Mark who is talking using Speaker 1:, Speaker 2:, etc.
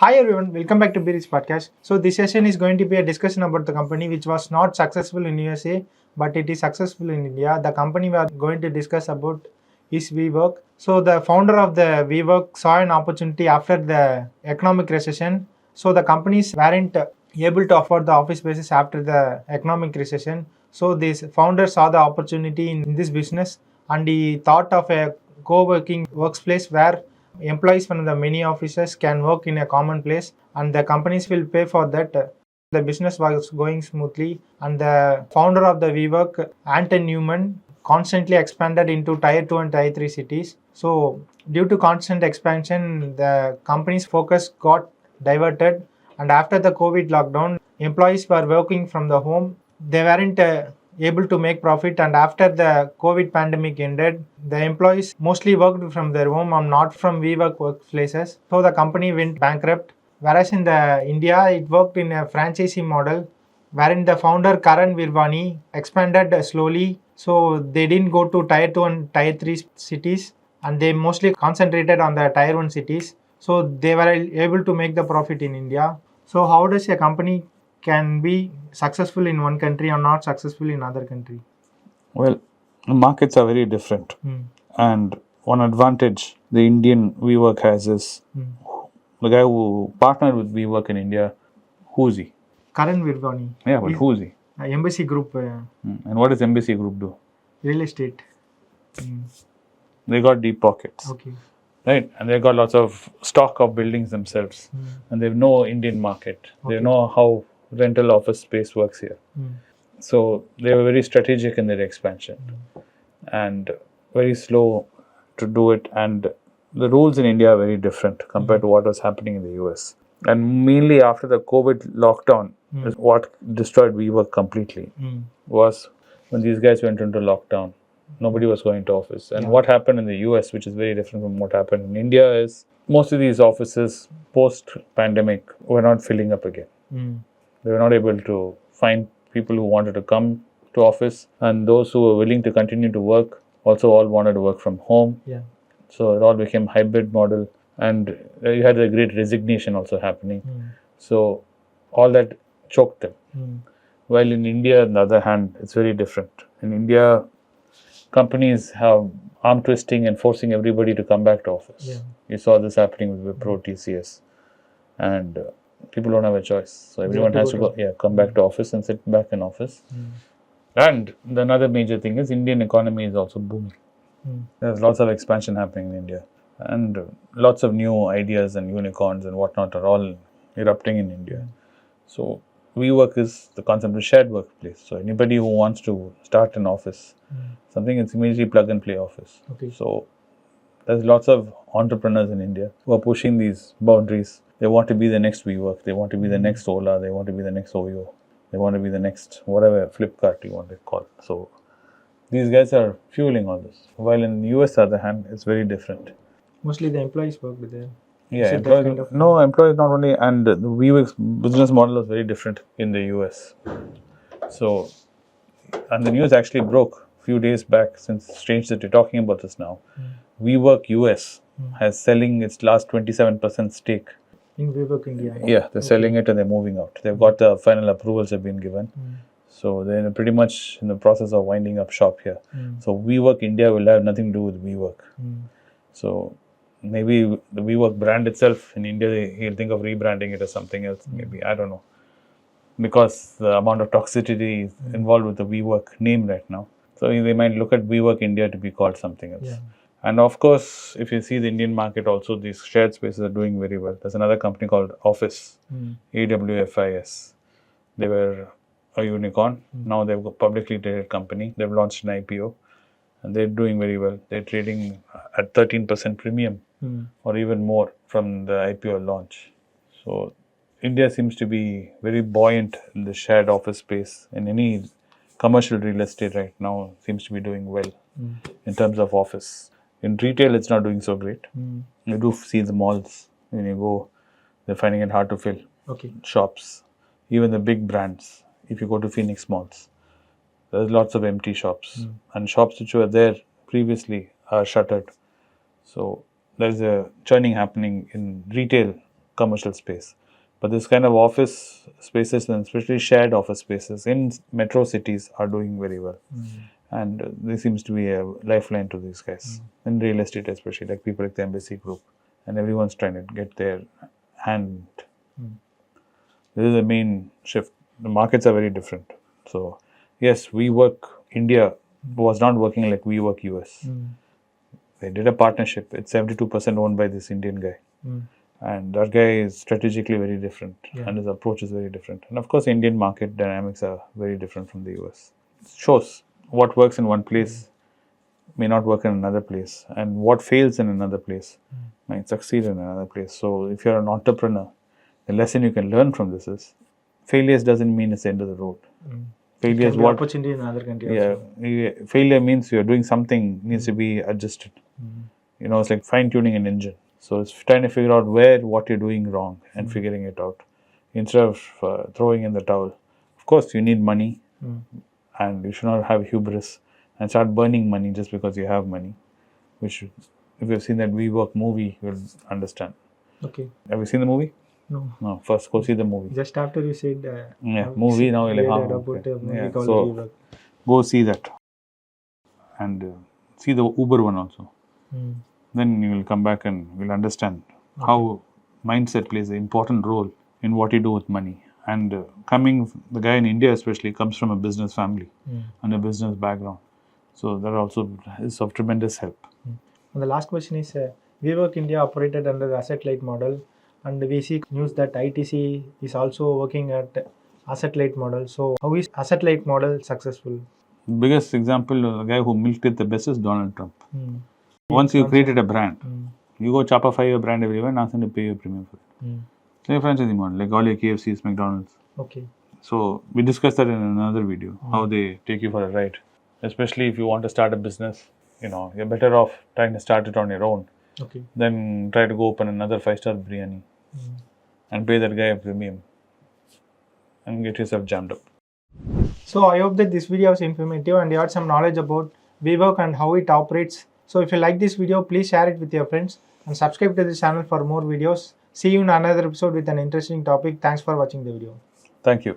Speaker 1: Hi everyone, welcome back to Berich Podcast. So this session is going to be a discussion about the company which was not successful in USA, but it is successful in India. The company we are going to discuss about is WeWork. So the founder of the WeWork saw an opportunity after the economic recession. So the companies weren't able to afford the office spaces after the economic recession. So this founder saw the opportunity in this business and he thought of a co-working workplace where employees from the many offices can work in a common place and the companies will pay for that. The business was going smoothly and the founder of the WeWork, Anton Newman, constantly expanded into tier 2 and tier 3 cities. So due to constant expansion, the company's focus got diverted, and after the COVID lockdown, employees were working from the home. They weren't able to make profit, and after the COVID pandemic ended, the employees mostly worked from their home and not from WeWork workplaces. So the company went bankrupt. Whereas in the India, it worked in a franchisee model, wherein the founder Karan Virvani expanded slowly. So they didn't go to tier 2 and tier 3 cities, and they mostly concentrated on the tier 1 cities. So they were able to make the profit in India. So how does a company can be successful in one country or not successful in another country?
Speaker 2: Well, markets are very different. And one advantage the Indian WeWork has is the guy who partnered with WeWork in India, who's he?
Speaker 1: Karan Virvani.
Speaker 2: Yeah, but who's he?
Speaker 1: Embassy Group.
Speaker 2: And what does Embassy Group do?
Speaker 1: Real estate.
Speaker 2: They got deep pockets.
Speaker 1: Okay.
Speaker 2: Right? And they got lots of stock of buildings themselves. And they know Indian market. They know how rental office space works here. So they were very strategic in their expansion and very slow to do it. And the rules in India are very different compared to what was happening in the US. And mainly after the COVID lockdown, is what destroyed WeWork completely was when these guys went into lockdown. Nobody was going to office. And what happened in the US, which is very different from what happened in India, is most of these offices post-pandemic were not filling up again. They were not able to find people who wanted to come to office, and those who were willing to continue to work also all wanted to work from home. So it all became hybrid model, and you had a great resignation also happening. So all that choked them. While in India, on the other hand, it's very different. In India, companies have arm twisting and forcing everybody to come back to office. You saw this happening with Wipro, TCS, and people don't have a choice. So everyone has to go, come back to office and sit back in office. And the another major thing is Indian economy is also booming. There's lots of expansion happening in India, and lots of new ideas and unicorns and whatnot are all erupting in India. So WeWork is the concept of shared workplace. So anybody who wants to start an office, something it's immediately plug and play office. So there's lots of entrepreneurs in India who are pushing these boundaries. They want to be the next WeWork. They want to be the next Ola. They want to be the next Oyo. They want to be the next whatever Flipkart you want to call. So these guys are fueling all this. While in the US, on the other hand, it's very different.
Speaker 1: Mostly the employees work with them.
Speaker 2: Yeah, employees not only, and the WeWork's business model is very different in the US. So, and the news actually broke a few days back, since it's strange that you're talking about this now. WeWork US has selling its last 27% stake.
Speaker 1: In WeWork India?
Speaker 2: Yeah, they're selling it and they're moving out. They've got the final approvals have been given. So they're pretty much in the process of winding up shop here. So WeWork India will have nothing to do with WeWork. So maybe the WeWork brand itself in India, he'll think of rebranding it as something else. Maybe, I don't know. Because the amount of toxicity involved with the WeWork name right now. So they might look at WeWork India to be called something else. And of course, if you see the Indian market also, these shared spaces are doing very well. There's another company called Office, AWFIS. They were a unicorn. Now they've got a publicly traded company. They've launched an IPO and they're doing very well. They're trading at 13% premium or even more from the IPO launch. So India seems to be very buoyant in the shared office space. In any commercial real estate right now seems to be doing well in terms of office. In retail, it's not doing so great. You do see the malls. When you go, they're finding it hard to fill. Shops, even the big brands. If you go to Phoenix malls, there's lots of empty shops. And shops which were there previously are shuttered. So there's a churning happening in retail commercial space. But this kind of office spaces, and especially shared office spaces in metro cities, are doing very well. And there seems to be a lifeline to these guys in real estate, especially like people like the Embassy Group, and everyone's trying to get their hand. This is the main shift. The markets are very different. So yes, WeWork India was not working like WeWork US. They did a partnership. It's 72% owned by this Indian guy. And that guy is strategically very different, and his approach is very different. And of course, Indian market dynamics are very different from the US. It shows what works in one place may not work in another place, and what fails in another place might succeed in another place. So if you're an entrepreneur, the lesson you can learn from this is failures doesn't mean it's the end of the road. Failure is what
Speaker 1: opportunity in another country. Also.
Speaker 2: Failure means you're doing something needs to be adjusted. It's like fine tuning an engine. So it's trying to figure out what you're doing wrong and figuring it out instead of throwing in the towel. Of course, you need money, and you should not have hubris and start burning money just because you have money. Which, if you've seen that WeWork movie, you'll understand.
Speaker 1: Okay.
Speaker 2: Have you seen the movie?
Speaker 1: No.
Speaker 2: First, go see the movie.
Speaker 1: Just after you said
Speaker 2: movie, now you're like, so go see that and see the Uber one also. Then you will come back and you'll understand how mindset plays an important role in what you do with money. And the guy in India especially comes from a business family and a business background. So that also is of tremendous help.
Speaker 1: And the last question is, WeWork India operated under the asset-light model, and we see news that ITC is also working at asset-light model. So how is asset-light model successful?
Speaker 2: Biggest example, the guy who milked it the best is Donald Trump. Once you created a brand, you go chopify your brand everywhere and ask them to pay you a premium for it. So your franchising model, like all your KFCs, McDonald's.
Speaker 1: Okay.
Speaker 2: So we discussed that in another video, how they take you for a ride. Especially if you want to start a business, you're better off trying to start it on your own.
Speaker 1: Okay.
Speaker 2: Then try to go open another 5-star biryani and pay that guy a premium and get yourself jammed up.
Speaker 1: So I hope that this video was informative and you had some knowledge about WeWork and how it operates. So if you like this video, please share it with your friends and subscribe to the channel for more videos. See you in another episode with an interesting topic. Thanks for watching the video.
Speaker 2: Thank you.